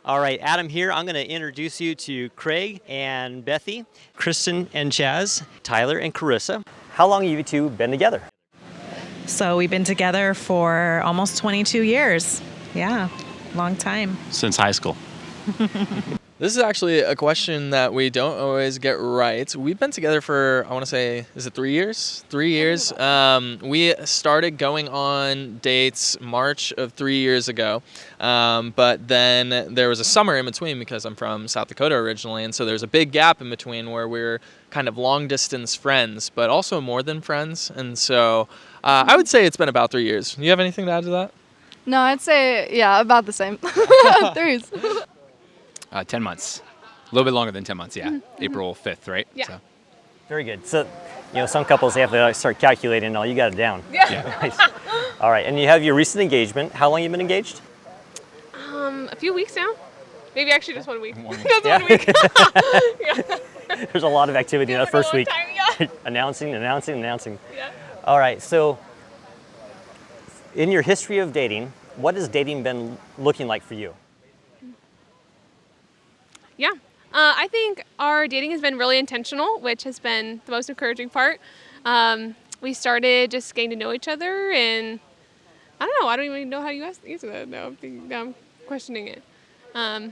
All right, Adam here. I'm going to introduce you to Craig and Bethie, Kristin and Chaz, Tyler and Carissa. How long have you two been together? So we've been together for almost 22 years. Yeah, long time. Since high school. This is actually a question that we don't always get right. We've been together for, I want to say, is it 3 years? 3 years. We started going on dates March of 3 years ago. But then there was a summer in between because I'm from South Dakota originally. And so there's a big gap in between where we're kind of long distance friends, but also more than friends. And so I would say it's been about 3 years. You have anything to add to that? No, I'd say, yeah, about the same. 3 years. 10 months. A little bit longer than 10 months, yeah. Mm-hmm. April 5th, right? Yeah. So. Very good. So, some couples, they have to start calculating and all. You got it down. Yeah. Nice. All right, and you have your recent engagement. How long have you been engaged? A few weeks now. Maybe actually just 1 week. Just 1 week. Yeah. There's a lot of activity in that first week. Time, yeah. announcing. Yeah. All right, so in your history of dating, what has dating been looking like for you? Yeah. I think our dating has been really intentional, which has been the most encouraging part. We started just getting to know each other, and I don't know. I don't even know how you answer that now. I'm questioning it. Yeah,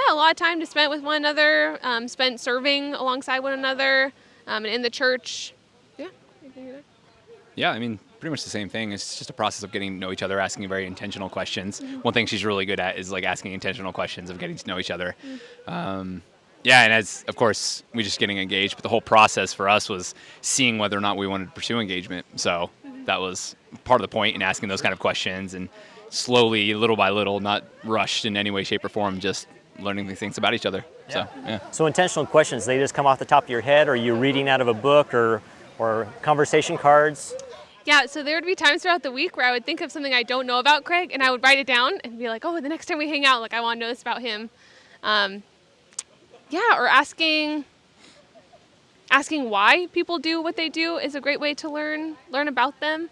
a lot of time to spend with one another, spent serving alongside one another, and in the church. Yeah. Yeah, I mean, pretty much the same thing. It's just a process of getting to know each other, asking very intentional questions. Mm-hmm. One thing she's really good at is like asking intentional questions of getting to know each other. Mm-hmm. Yeah, and as, of course, we just getting engaged, but the whole process for us was seeing whether or not we wanted to pursue engagement. So that was part of the point in asking those kind of questions, and slowly, little by little, not rushed in any way, shape, or form, just learning these things about each other. Yeah. So, yeah. So intentional questions, they just come off the top of your head, or are you reading out of a book or conversation cards? Yeah, so there would be times throughout the week where I would think of something I don't know about Craig, and I would write it down and be like, oh, the next time we hang out, like I want to know this about him. Yeah, or asking why people do what they do is a great way to learn about them.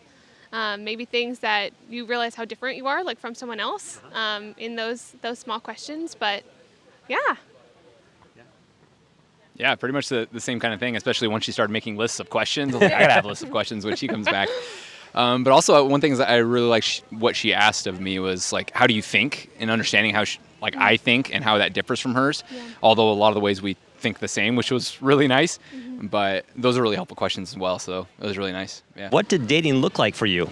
Maybe things that you realize how different you are, like from someone else, in those small questions. But yeah. Yeah, pretty much the same kind of thing, especially once she started making lists of questions. I was like, I gotta have a list of questions when she comes back. But also, one thing that I really like what she asked of me was like, how do you think, and understanding how I think and how that differs from hers. Yeah. Although a lot of the ways we think the same, which was really nice. Mm-hmm. But those are really helpful questions as well, so it was really nice. Yeah. What did dating look like for you?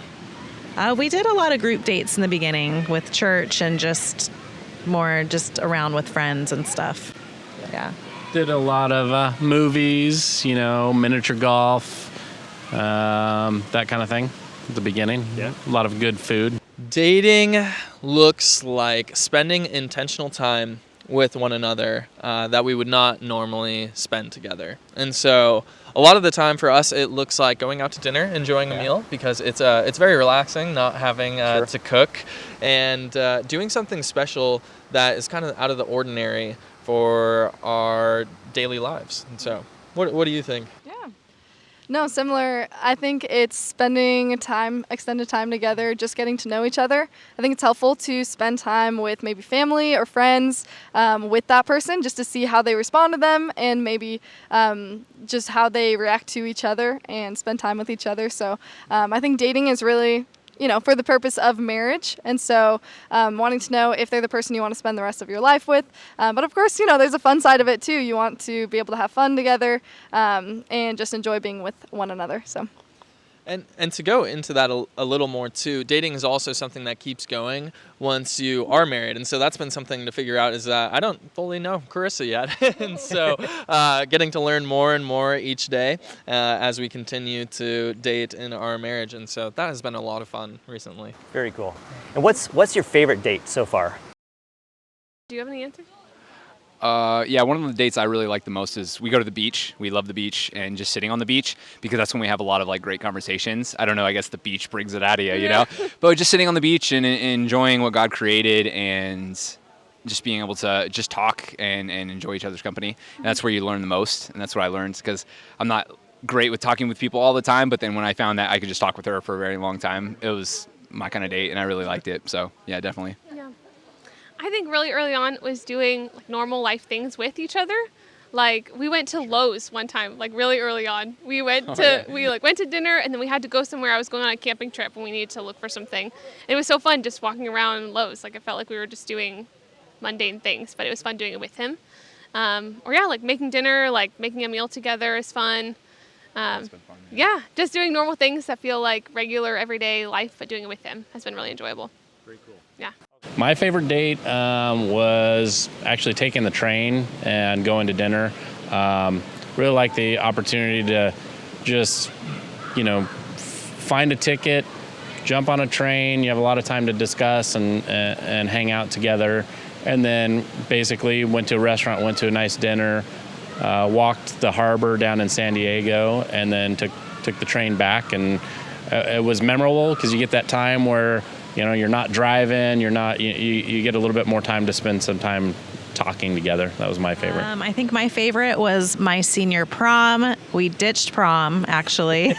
We did a lot of group dates in the beginning with church and just more just around with friends and stuff. Yeah. Did a lot of movies, miniature golf, that kind of thing at the beginning. Yeah. A lot of good food. Dating looks like spending intentional time with one another that we would not normally spend together. And so a lot of the time for us, it looks like going out to dinner, enjoying a meal, because it's very relaxing, not having to cook, and doing something special that is kind of out of the ordinary for our daily lives. And so what do you think? No, similar. I think it's spending extended time together, just getting to know each other. I think it's helpful to spend time with maybe family or friends with that person, just to see how they respond to them, and maybe just how they react to each other and spend time with each other. So I think dating is really, for the purpose of marriage. And so wanting to know if they're the person you want to spend the rest of your life with. But of course, there's a fun side of it too. You want to be able to have fun together and just enjoy being with one another. So. And to go into that a little more too, dating is also something that keeps going once you are married. And so that's been something to figure out, is that I don't fully know Carissa yet. And so getting to learn more and more each day as we continue to date in our marriage. And so that has been a lot of fun recently. Very cool. And what's your favorite date so far? Do you have any answers? Yeah, one of the dates I really like the most is we go to the beach. We love the beach and just sitting on the beach, because that's when we have a lot of great conversations. I don't know, I guess the beach brings it out of you, you know? But just sitting on the beach and enjoying what God created, and just being able to just talk and enjoy each other's company. And that's where you learn the most, and that's what I learned, because I'm not great with talking with people all the time, but then when I found that I could just talk with her for a very long time, it was my kind of date, and I really liked it. So yeah, definitely. I think really early on was doing like normal life things with each other. Like we went to Lowe's one time, like really early on. We went to dinner, and then we had to go somewhere. I was going on a camping trip and we needed to look for something. And it was so fun just walking around Lowe's. Like it felt like we were just doing mundane things, but it was fun doing it with him. Like making dinner, like making a meal together is fun. That's been fun. Yeah, just doing normal things that feel like regular everyday life, but doing it with him has been really enjoyable. Very cool. Yeah. My favorite date was actually taking the train and going to dinner. Really like the opportunity to just, find a ticket, jump on a train. You have a lot of time to discuss and hang out together. And then basically went to a restaurant, went to a nice dinner, walked the harbor down in San Diego, and then took the train back. And it was memorable because you get that time where you're not driving, you get a little bit more time to spend some time talking together. That was my favorite. I think my favorite was my senior prom. We ditched prom, actually.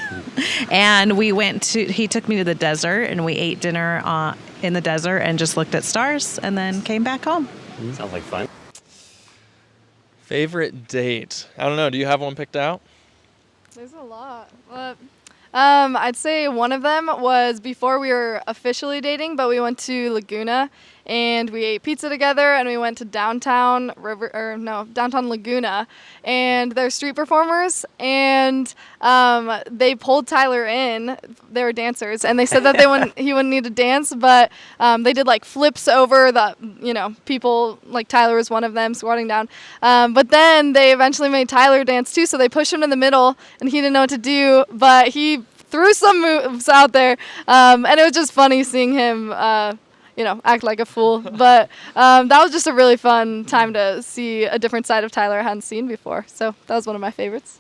And he took me to the desert, and we ate dinner in the desert and just looked at stars and then came back home. Sounds like fun. Favorite date? I don't know. Do you have one picked out? There's a lot. I'd say one of them was before we were officially dating, but we went to Laguna and we ate pizza together, and we went to downtown Laguna, and they're street performers, and they pulled Tyler in. They were dancers, and they said that he wouldn't need to dance, but they did like flips over the people, like Tyler was one of them squatting down. But then they eventually made Tyler dance too, so they pushed him in the middle, and he didn't know what to do, but he threw some moves out there, and it was just funny seeing him act like a fool. But that was just a really fun time to see a different side of Tyler I hadn't seen before. So that was one of my favorites.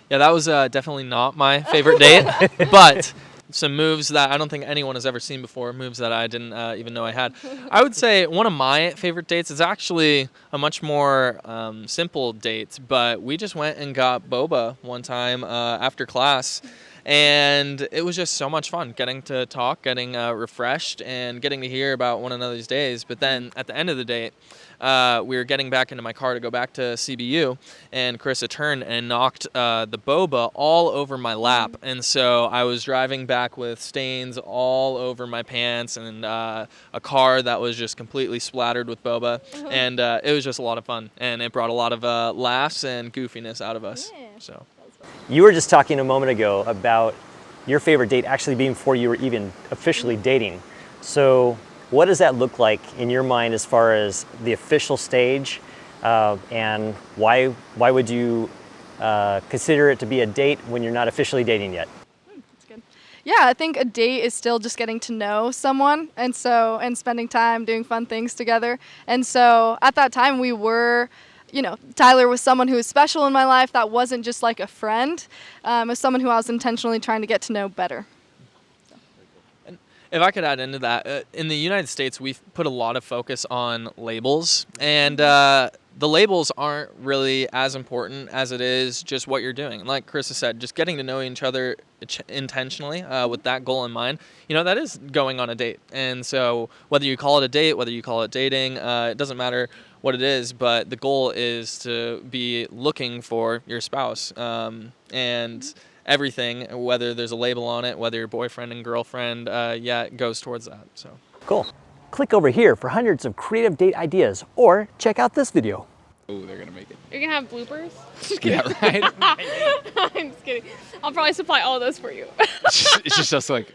Yeah, that was definitely not my favorite date, but some moves that I don't think anyone has ever seen before, moves that I didn't even know I had. I would say one of my favorite dates is actually a much more simple date, but we just went and got boba one time after class. And it was just so much fun getting to talk, getting refreshed, and getting to hear about one another's days. But then at the end of the date, we were getting back into my car to go back to CBU, and Carissa turned and knocked the boba all over my lap. And so I was driving back with stains all over my pants and a car that was just completely splattered with boba. And it was just a lot of fun. And it brought a lot of laughs and goofiness out of us. Yeah. So. You were just talking a moment ago about your favorite date actually being before you were even officially dating. So what does that look like in your mind as far as the official stage, and why would you consider it to be a date when you're not officially dating yet? That's good. Yeah, I think a date is still just getting to know someone, and spending time doing fun things together. And so at that time we were, Tyler was someone who was special in my life that wasn't just like a friend. It was someone who I was intentionally trying to get to know better. And if I could add into that, in the United States, we've put a lot of focus on labels, and the labels aren't really as important as it is just what you're doing. Like Carissa said, just getting to know each other intentionally with that goal in mind, that is going on a date. And so whether you call it a date, whether you call it dating, it doesn't matter what it is, but the goal is to be looking for your spouse, and everything, whether there's a label on it, whether you're boyfriend and girlfriend, it goes towards that. So Cool. Click over here for hundreds of creative date ideas, or check out this video. Oh, they're gonna make it. You're gonna have bloopers? Just Yeah, kidding. right. I'm just kidding. I'll probably supply all of those for you. It's just us like.